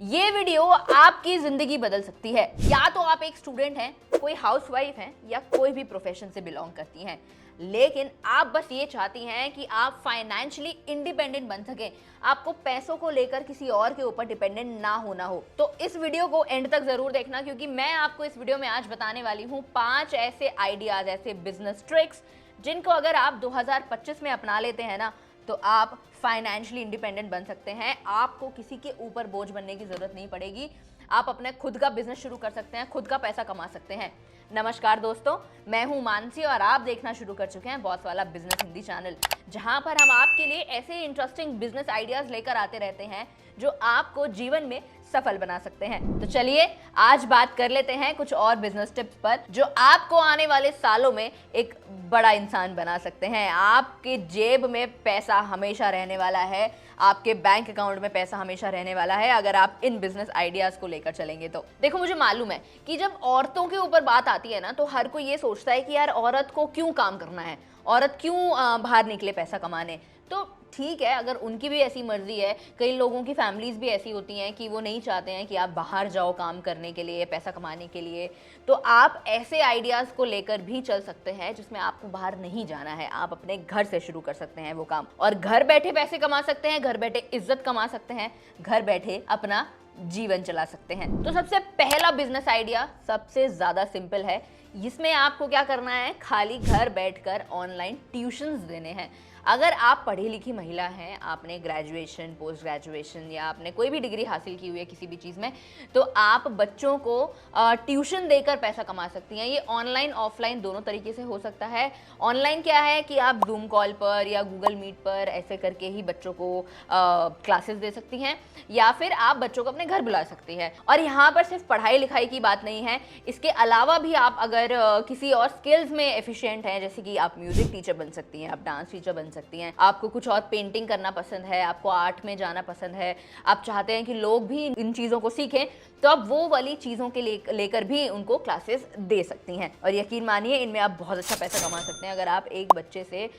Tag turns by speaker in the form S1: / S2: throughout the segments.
S1: ये वीडियो आपकी जिंदगी बदल सकती है। या तो आप एक स्टूडेंट हैं, कोई हाउसवाइफ हैं या कोई भी प्रोफेशन से बिलोंग करती हैं, लेकिन आप बस ये चाहती हैं कि आप फाइनेंशियली इंडिपेंडेंट बन सकें, आपको पैसों को लेकर किसी और के ऊपर डिपेंडेंट ना होना हो। तो इस वीडियो को एंड तक जरूर देखना, क्योंकि मैं आपको इस वीडियो में आज बताने वाली हूँ 5 ऐसे आइडियाज, ऐसे बिजनेस ट्रिक्स जिनको अगर आप 2025 में अपना लेते हैं ना, तो आप फाइनेंशियली इंडिपेंडेंट बन सकते हैं। आपको किसी के ऊपर बोझ बनने की जरूरत नहीं पड़ेगी। आप अपने खुद का बिजनेस शुरू कर सकते हैं, खुद का पैसा कमा सकते हैं। नमस्कार दोस्तों, मैं हूं मानसी और आप देखना शुरू कर चुके हैं बॉस वाला बिजनेस हिंदी चैनल, जहां पर हम आपके लिए ऐसे इंटरेस्टिंग बिजनेस आइडियाज लेकर आते रहते हैं जो आपको जीवन में सफल बना सकते हैं। तो चलिए आज बात कर लेते हैं कुछ और बिजनेस टिप्स पर जो आपको आने वाले सालों में एक बड़ा इंसान बना सकते हैं। आपके जेब में पैसा हमेशा रहने वाला है, आपके बैंक अकाउंट में पैसा हमेशा रहने वाला है अगर आप इन बिजनेस आइडियाज को लेकर चलेंगे तो। देखो, मुझे मालूम है कि जब औरतों के ऊपर बात आती है ना, तो हर कोई ये सोचता है कि यार औरत को क्यों काम करना है, औरत क्यों बाहर निकले पैसा कमाने। तो ठीक है, अगर उनकी भी ऐसी मर्जी है, कई लोगों की फैमिलीज भी ऐसी होती हैं कि वो नहीं चाहते हैं कि आप बाहर जाओ काम करने के लिए, पैसा कमाने के लिए, तो आप ऐसे आइडियाज़ को लेकर भी चल सकते हैं जिसमें आपको बाहर नहीं जाना है। आप अपने घर से शुरू कर सकते हैं वो काम, और घर बैठे पैसे कमा सकते हैं, घर बैठे इज्जत कमा सकते हैं, घर बैठे अपना जीवन चला सकते हैं। तो सबसे पहला बिजनेस आइडिया सबसे ज़्यादा सिंपल है। इसमें आपको क्या करना है, खाली घर बैठकर ऑनलाइन ट्यूशंस देने हैं। अगर आप पढ़ी लिखी महिला हैं, आपने ग्रेजुएशन, पोस्ट ग्रेजुएशन या आपने कोई भी डिग्री हासिल की हुई है किसी भी चीज़ में, तो आप बच्चों को ट्यूशन देकर पैसा कमा सकती हैं। ये ऑनलाइन ऑफलाइन दोनों तरीके से हो सकता है। ऑनलाइन क्या है कि आप जूम कॉल पर या गूगल मीट पर ऐसे करके ही बच्चों को क्लासेस दे सकती हैं, या फिर आप बच्चों को अपने घर बुला सकती हैं। और यहाँ पर सिर्फ पढ़ाई लिखाई की बात नहीं है, इसके अलावा भी आप अगर किसी और स्किल्स में एफिशिएंट हैं, जैसे कि आप म्यूजिक टीचर बन सकती हैं, आप डांस टीचर बन सकती हैं, आपको कुछ और पेंटिंग करना पसंद है, आपको आर्ट में जाना पसंद है, आप चाहते हैं कि लोग भी इन चीज़ों को सीखें, तो आप वो वाली चीज़ों के लेकर भी उनको क्लासेस दे सकती हैं। और यकीन मानिए, इनमें आप बहुत अच्छा पैसा कमा सकते हैं। अगर आप एक बच्चे से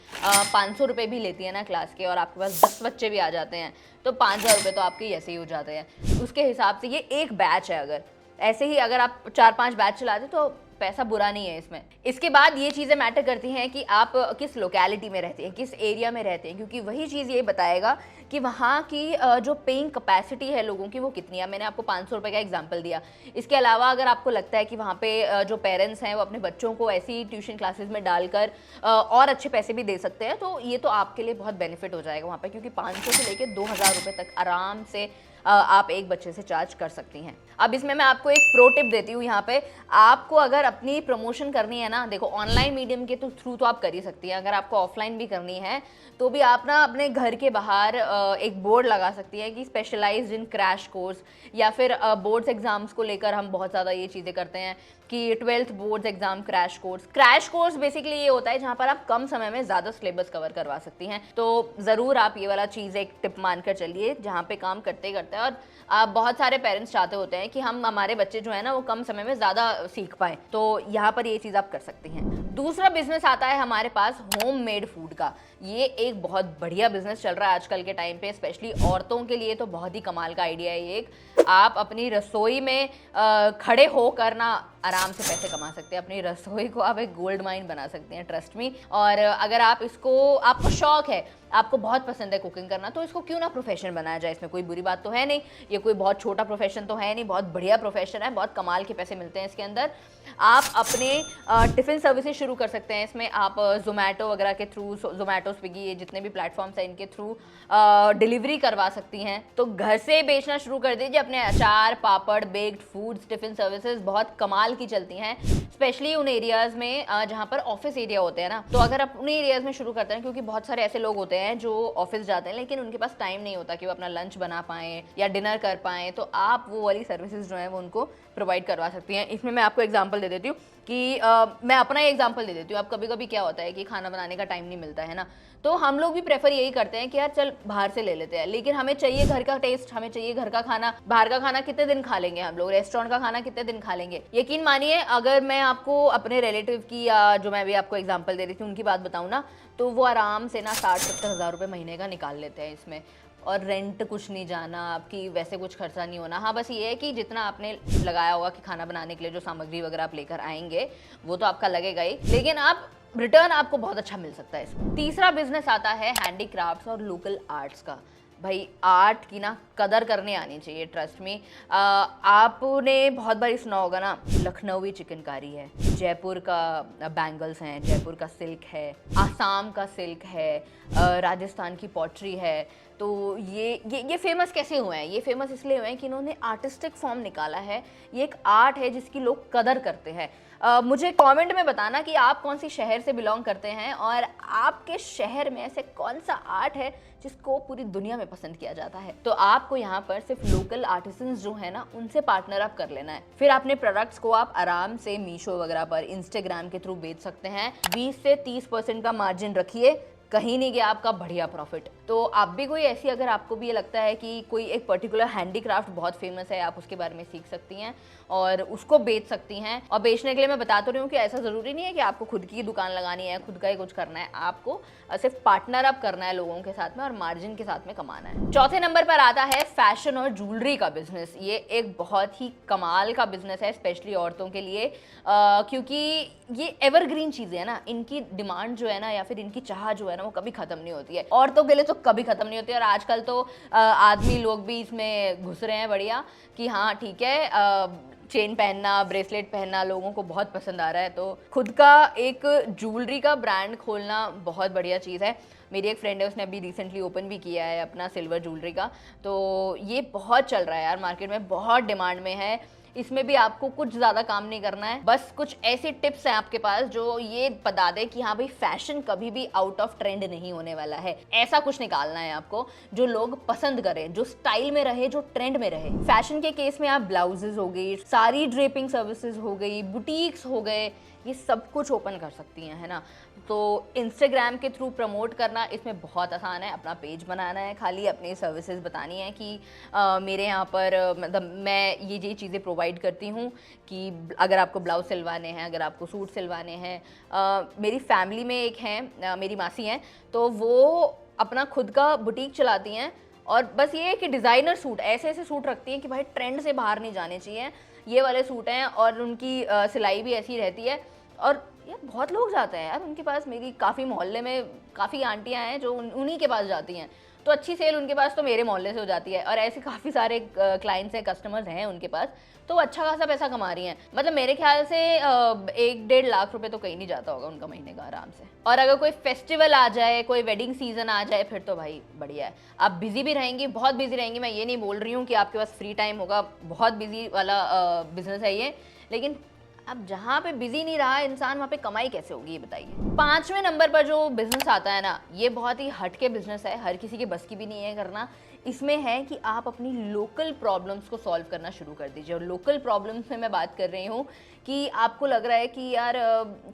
S1: 500 रुपये भी लेती हैं ना क्लास के, और आपके पास 10 बच्चे भी आ जाते हैं, तो 5000 रुपये तो आपके ऐसे ही हो जाते हैं। उसके हिसाब से ये एक बैच है। अगर ऐसे ही अगर आप 4-5 बैच चलाते तो पैसा बुरा नहीं है इसमें। इसके बाद ये चीज़ें मैटर करती हैं कि आप किस लोकेलिटी में रहते हैं, किस एरिया में रहते हैं, क्योंकि वही चीज़ ये बताएगा कि वहाँ की जो पेइंग कैपेसिटी है लोगों की वो कितनी है। मैंने आपको 500 रुपये का एग्जांपल दिया। इसके अलावा अगर आपको लगता है कि वहाँ पे जो पेरेंट्स हैं वो अपने बच्चों को ऐसी ट्यूशन क्लासेस में डालकर और अच्छे पैसे भी दे सकते हैं, तो ये तो आपके लिए बहुत बेनिफिट हो जाएगा वहाँ पर, क्योंकि 500 से लेकर 2000 रुपये तक आराम से आप एक बच्चे से चार्ज कर सकती हैं। अब इसमें मैं आपको एक प्रो टिप देती हूँ। यहाँ पे आपको अगर अपनी प्रमोशन करनी है ना, देखो ऑनलाइन मीडियम के थ्रू तो आप कर ही सकती हैं। अगर आपको ऑफलाइन भी करनी है तो भी आप ना अपने घर के बाहर एक बोर्ड लगा सकती हैं कि स्पेशलाइज्ड इन क्रैश कोर्स, या फिर बोर्ड्स एग्जाम्स को लेकर हम बहुत ज़्यादा ये चीज़ें करते हैं कि 12th boards exam crash course. Crash course basically ये होता है जहाँ पर आप कम समय में ज़्यादा सिलेबस कवर करवा सकती हैं। तो ज़रूर आप ये वाला चीज़ एक टिप मानकर चलिए, जहाँ पे काम करते करते, और बहुत सारे पेरेंट्स चाहते होते हैं कि हम हमारे बच्चे जो है ना वो कम समय में ज़्यादा सीख पाएँ, तो यहाँ पर ये चीज़ आप कर सकती हैं। दूसरा बिजनेस आता है हमारे पास होममेड फूड का। ये एक बहुत बढ़िया बिजनेस चल रहा है आजकल के टाइम पे, स्पेशली औरतों के लिए तो बहुत ही कमाल का आइडिया है ये। आप अपनी रसोई में खड़े होकर ना आराम से पैसे कमा सकते हैं। अपनी रसोई को आप एक गोल्ड माइन बना सकते हैं, ट्रस्ट मी। और अगर आप आपको शौक है, आपको बहुत पसंद है कुकिंग करना, तो इसको क्यों ना प्रोफेशन बनाया जाए। इसमें कोई बुरी बात तो है नहीं, ये कोई बहुत छोटा प्रोफेशन तो है नहीं, बहुत बढ़िया प्रोफेशन है, बहुत कमाल के पैसे मिलते हैं इसके अंदर। आप अपने टिफ़िन सर्विसेज शुरू कर सकते हैं इसमें। आप जोमेटो वगैरह के थ्रू, जोमेटो, स्विगी, ये जितने भी प्लेटफॉर्म्स हैं इनके थ्रू डिलीवरी करवा सकती हैं। तो घर से बेचना शुरू कर दीजिए अपने अचार, पापड़, बेक्ड फूड्स, टिफ़िन सर्विसेज बहुत कमाल की चलती हैं, स्पेशली उन एरियाज़ में जहाँ पर ऑफिस एरिया होते हैं ना। तो अगर आप उन एरियाज़ में शुरू करते हैं, क्योंकि बहुत सारे ऐसे लोग होते हैं जो ऑफिस जाते हैं लेकिन उनके पास टाइम नहीं होता कि वो अपना लंच बना पाएँ या डिनर कर पाएँ, तो आप वो वाली सर्विसेज जो हैं वो उनको प्रोवाइड करवा सकती हैं। इसमें मैं आपको एग्जांपल दे देती हूँ कि मैं अपना ही एग्जांपल दे देती हूँ। अब कभी कभी क्या होता है कि खाना बनाने का टाइम नहीं मिलता है ना, तो हम लोग भी प्रेफर यही करते हैं कि यार चल बाहर से ले लेते हैं, लेकिन हमें चाहिए घर का टेस्ट, हमें चाहिए घर का खाना। बाहर का खाना कितने दिन खा लेंगे हम लोग, रेस्टोरेंट का खाना कितने दिन खा लेंगे। यकीन मानिए, अगर मैं आपको अपने रिलेटिव की, या जो मैं भी आपको एग्जांपल दे रही थी उनकी बात बताऊँ ना, तो वो आराम से ना 60-70 हज़ार रुपये महीने का निकाल लेते हैं इसमें। और रेंट कुछ नहीं जाना, आपकी वैसे कुछ खर्चा नहीं होना। हाँ, बस ये है कि जितना आपने लगाया होगा कि खाना बनाने के लिए जो सामग्री वगैरह आप लेकर आएंगे वो तो आपका लगेगा ही, लेकिन आप रिटर्न आपको बहुत अच्छा मिल सकता है इसमें। तीसरा बिजनेस आता है हैंडीक्राफ्ट्स और लोकल आर्ट्स का। भाई आर्ट की ना कदर करने आनी चाहिए, ट्रस्ट में। आपने बहुत बार सुना होगा ना, लखनवी चिकनकारी है, जयपुर का बैंगल्स हैं, जयपुर का सिल्क है, आसाम का सिल्क है, राजस्थान की पॉटरी है। तो ये फेमस कैसे हुए हैं? ये फेमस इसलिए हुए हैं कि इन्होंने आर्टिस्टिक फॉर्म निकाला है। ये एक आर्ट है जिसकी लोग कदर करते हैं। मुझे कमेंट में बताना कि आप कौन सी शहर से बिलोंग करते हैं और आपके शहर में ऐसे कौन सा आर्ट है जिसको पूरी दुनिया में पसंद किया जाता है। तो आपको यहाँ पर सिर्फ लोकल आर्टिसंस जो है ना, उनसे पार्टनर अप कर लेना है। फिर अपने प्रोडक्ट्स को आप आराम से मीशो वगैरह पर, इंस्टाग्राम के थ्रू बेच सकते हैं। 20 से 30% का मार्जिन रखिए, कहीं नहीं गया आपका बढ़िया प्रॉफिट। तो आप भी कोई ऐसी, अगर आपको भी ये लगता है कि कोई एक पर्टिकुलर हैंडीक्राफ्ट बहुत फेमस है, आप उसके बारे में सीख सकती हैं और उसको बेच सकती हैं। और बेचने के लिए मैं बता तो रही हूँ कि ऐसा ज़रूरी नहीं है कि आपको खुद की दुकान लगानी है, खुद का ही कुछ करना है। आपको सिर्फ पार्टनर अप करना है लोगों के साथ में और मार्जिन के साथ में कमाना है। चौथे नंबर पर आता है फैशन और ज्वेलरी का बिजनेस। ये एक बहुत ही कमाल का बिजनेस है, स्पेशली औरतों के लिए, क्योंकि ये एवरग्रीन चीज़ें हैं ना, इनकी डिमांड जो है ना, या फिर इनकी चाह जो है ना, वो कभी ख़त्म नहीं होती है। औरतों के लिए तो कभी ख़त्म नहीं होती है। और आजकल तो आदमी लोग भी इसमें घुस रहे हैं बढ़िया, कि हाँ ठीक है, चेन पहनना, ब्रेसलेट पहनना लोगों को बहुत पसंद आ रहा है। तो खुद का एक ज्वेलरी का ब्रांड खोलना बहुत बढ़िया चीज़ है। मेरी एक फ्रेंड है, उसने अभी रिसेंटली ओपन भी किया है अपना सिल्वर ज्वेलरी का। तो ये बहुत चल रहा है यार, मार्केट में बहुत डिमांड में है। इसमें भी आपको कुछ ज़्यादा काम नहीं करना है, बस कुछ ऐसी टिप्स हैं आपके पास जो ये बता दे कि हाँ भाई, फैशन कभी भी आउट ऑफ ट्रेंड नहीं होने वाला है। ऐसा कुछ निकालना है आपको जो लोग पसंद करें, जो स्टाइल में रहे, जो ट्रेंड में रहे। फैशन के केस में आप ब्लाउजेज हो गई, सारी ड्रेपिंग सर्विसेज हो गई, बुटीक्स हो गए, ये सब कुछ ओपन कर सकती हैं, है ना। तो इंस्टाग्राम के थ्रू प्रमोट करना इसमें बहुत आसान है। अपना पेज बनाना है, खाली अपनी सर्विसेज बतानी है कि मेरे यहाँ पर मतलब मैं ये चीज़ें प्रोवाइड करती हूँ, कि अगर आपको ब्लाउज सिलवाने हैं, अगर आपको सूट सिलवाने हैं। मेरी फैमिली में एक हैं, मेरी मासी हैं, तो वो अपना खुद का बुटीक चलाती हैं। और बस ये है कि डिज़ाइनर सूट, ऐसे ऐसे सूट रखती हैं कि भाई ट्रेंड से बाहर नहीं जाने चाहिए, ये वाले सूट हैं। और उनकी सिलाई भी ऐसी रहती है। और यार बहुत लोग जाते हैं यार उनके पास। मेरी काफ़ी मोहल्ले में काफ़ी आंटियां हैं जो उन्हीं के पास जाती हैं, तो अच्छी सेल उनके पास तो मेरे मोहल्ले से हो जाती है। और ऐसे काफ़ी सारे क्लाइंट्स हैं, कस्टमर्स हैं उनके पास, तो अच्छा खासा पैसा कमा रही हैं। मतलब मेरे ख्याल से 1-1.5 लाख रुपए तो कहीं नहीं जाता होगा उनका महीने का आराम से। और अगर कोई फेस्टिवल आ जाए, कोई वेडिंग सीजन आ जाए, फिर तो भाई बढ़िया है। आप बिजी भी रहेंगी, बहुत बिजी रहेंगी। मैं ये नहीं बोल रही हूँ कि आपके पास फ्री टाइम होगा, बहुत बिजी वाला बिजनेस है ये, लेकिन अब जहाँ पे बिजी नहीं रहा इंसान, वहाँ पे कमाई कैसे होगी ये बताइए। 5वें नंबर पर जो बिजनेस आता है ना, ये बहुत ही हटके बिजनेस है, हर किसी के बस की भी नहीं है करना। इसमें है कि आप अपनी लोकल प्रॉब्लम्स को सॉल्व करना शुरू कर दीजिए। और लोकल प्रॉब्लम्स में मैं बात कर रही हूँ कि आपको लग रहा है कि यार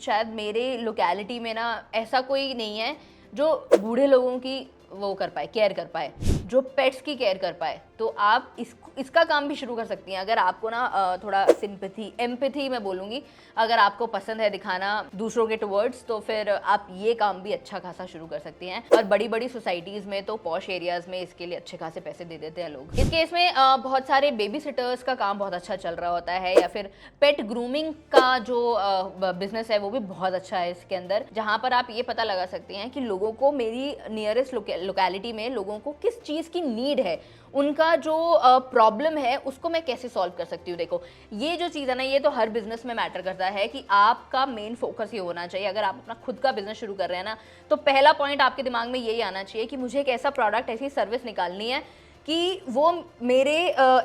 S1: शायद मेरे लोकेलिटी में ना ऐसा कोई नहीं है जो बूढ़े लोगों की वो कर पाए, केयर कर पाए, जो पेट्स की केयर कर पाए, तो आप इसका काम भी शुरू कर सकती हैं। अगर आपको ना थोड़ा सिंपैथी, एम्पैथी मैं बोलूँगी, अगर आपको पसंद है दिखाना दूसरों के टुवर्ड्स, तो फिर आप ये काम भी अच्छा खासा शुरू कर सकती हैं। और बड़ी बड़ी सोसाइटीज़ में तो पॉश एरियाज़ में इसके लिए अच्छे खासे पैसे दे देते हैं लोग। इस केस में बहुत सारे बेबी सिटर्स का काम बहुत अच्छा चल रहा होता है, या फिर पेट ग्रूमिंग का जो बिजनेस है वो भी बहुत अच्छा है इसके अंदर, जहाँ पर आप ये पता लगा सकती हैं कि लोगों को, मेरी नियरेस्ट लोकेलिटी में लोगों को किस चीज़ की नीड है, उनका जो प्रॉब्लम है उसको मैं कैसे सॉल्व कर सकती हूँ। देखो ये जो चीज़ है ना, ये तो हर बिजनेस में मैटर करता है कि आपका मेन फोकस ये होना चाहिए। अगर आप अपना खुद का बिजनेस शुरू कर रहे हैं ना, तो पहला पॉइंट आपके दिमाग में यही आना चाहिए कि मुझे एक ऐसा प्रोडक्ट, ऐसी सर्विस निकालनी है कि वो मेरे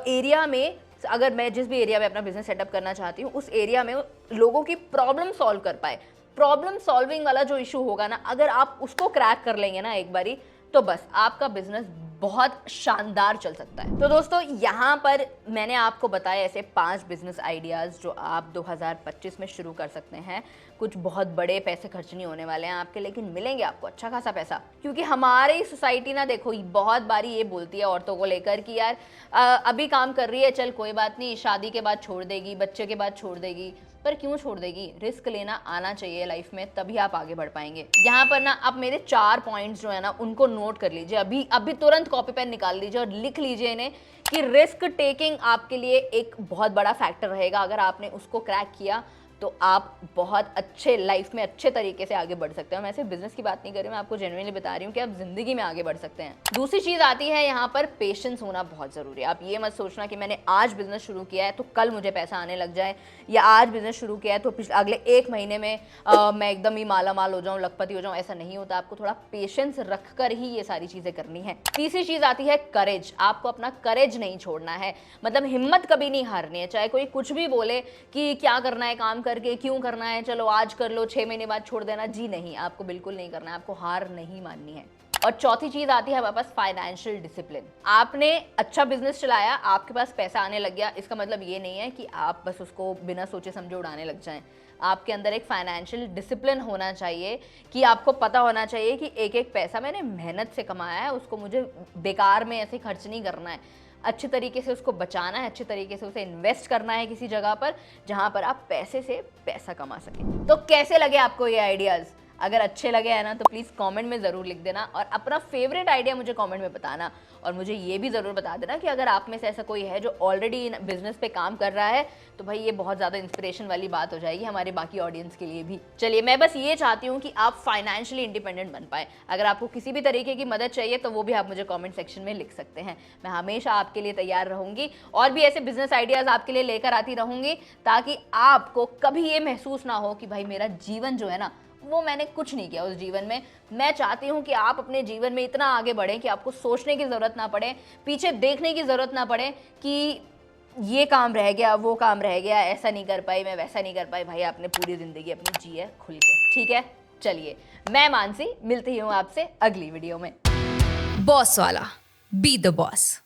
S1: एरिया में, अगर मैं जिस भी एरिया में अपना बिजनेस सेटअप करना चाहती हूँ, उस एरिया में लोगों की प्रॉब्लम सॉल्व कर पाए। प्रॉब्लम सॉल्विंग वाला जो इशू होगा ना, अगर आप उसको क्रैक कर लेंगे ना एक बारी, तो बस आपका बिजनेस बहुत शानदार चल सकता है। तो दोस्तों, यहाँ पर मैंने आपको बताया ऐसे 5 बिजनेस आइडियाज़ जो आप 2025 में शुरू कर सकते हैं। कुछ बहुत बड़े पैसे खर्च नहीं होने वाले हैं आपके, लेकिन मिलेंगे आपको अच्छा खासा पैसा। क्योंकि हमारी सोसाइटी ना देखो बहुत बारी ये बोलती है औरतों को लेकर कि यार अभी काम कर रही है, चल कोई बात नहीं, शादी के बाद छोड़ देगी, बच्चे के बाद छोड़ देगी। पर क्यों छोड़ देगी? रिस्क लेना आना चाहिए लाइफ में, तभी आप आगे बढ़ पाएंगे। यहाँ पर ना आप मेरे 4 पॉइंट्स जो है ना उनको नोट कर लीजिए, अभी अभी तुरंत कॉपी पेन निकाल लीजिए और लिख लीजिए इन्हें कि रिस्क टेकिंग आपके लिए एक बहुत बड़ा फैक्टर रहेगा। अगर आपने उसको क्रैक किया तो आप बहुत अच्छे लाइफ में अच्छे तरीके से आगे बढ़ सकते हैं। मैं सिर्फ बिजनेस की बात नहीं कर रही, मैं आपको जेन्युइनली बता रही हूँ कि आप जिंदगी में आगे बढ़ सकते हैं। दूसरी चीज आती है यहाँ पर पेशेंस होना बहुत जरूरी है। आप ये मत सोचना कि मैंने आज बिजनेस शुरू किया है तो कल मुझे पैसा आने लग जाए, या आज बिजनेस शुरू किया है तो अगले 1 महीने में मैं एकदम ही माला माल हो जाऊँ, लखपति हो जाऊँ। ऐसा नहीं होता। आपको थोड़ा पेशेंस रख कर ही ये सारी चीजें करनी है। तीसरी चीज आती है करेज। आपको अपना करेज नहीं छोड़ना है, मतलब हिम्मत कभी नहीं हारनी है। चाहे कोई कुछ भी बोले कि क्या करना है काम करके, क्यों करना है, चलो आज कर लो 6 महीने बाद छोड़ देना, जी नहीं, आपको बिल्कुल नहीं करना है, आपको हार नहीं माननी है। और चौथी चीज आती है हमारे पास फाइनेंशियल डिसिप्लिन। आपने अच्छा बिजनेस चलाया, आपके पास पैसा आने लग गया, इसका मतलब ये नहीं है कि आप बस उसको बिना सोचे समझे उड़ाने लग जाएं। आपके अंदर एक फाइनेंशियल डिसिप्लिन होना चाहिए कि आपको पता होना चाहिए कि एक एक पैसा मैंने मेहनत से कमाया है, उसको मुझे बेकार में ऐसे खर्च नहीं करना है। अच्छे तरीके से उसको बचाना है, अच्छे तरीके से उसे इन्वेस्ट करना है किसी जगह पर जहां पर आप पैसे से पैसा कमा सकें। तो कैसे लगे आपको ये आइडियाज़? अगर अच्छे लगे हैं ना तो प्लीज़ कमेंट में ज़रूर लिख देना और अपना फेवरेट आइडिया मुझे कमेंट में बताना। और मुझे ये भी ज़रूर बता देना कि अगर आप में से ऐसा कोई है जो ऑलरेडी बिजनेस पे काम कर रहा है तो भाई ये बहुत ज़्यादा इंस्पिरेशन वाली बात हो जाएगी हमारे बाकी ऑडियंस के लिए भी। चलिए, मैं बस ये चाहती हूँ कि आप फाइनेंशियली इंडिपेंडेंट बन पाए। अगर आपको किसी भी तरीके की मदद चाहिए तो वो भी आप मुझे कॉमेंट सेक्शन में लिख सकते हैं। मैं हमेशा आपके लिए तैयार रहूँगी और भी ऐसे बिजनेस आइडियाज़ आपके लिए लेकर आती रहूँगी, ताकि आपको कभी ये महसूस ना हो कि भाई मेरा जीवन जो है ना वो मैंने कुछ नहीं किया उस जीवन में। मैं चाहती हूँ कि आप अपने जीवन में इतना आगे बढ़ें कि आपको सोचने की ज़रूरत ना पड़े, पीछे देखने की ज़रूरत ना पड़े कि ये काम रह गया, वो काम रह गया, ऐसा नहीं कर पाई, मैं वैसा नहीं कर पाई। भाई आपने पूरी ज़िंदगी अपनी जी है खुल के, ठीक है? चलिए, मैं मानसी मिलती हूँ आपसे अगली वीडियो में।
S2: बॉस वाला, बी द बॉस।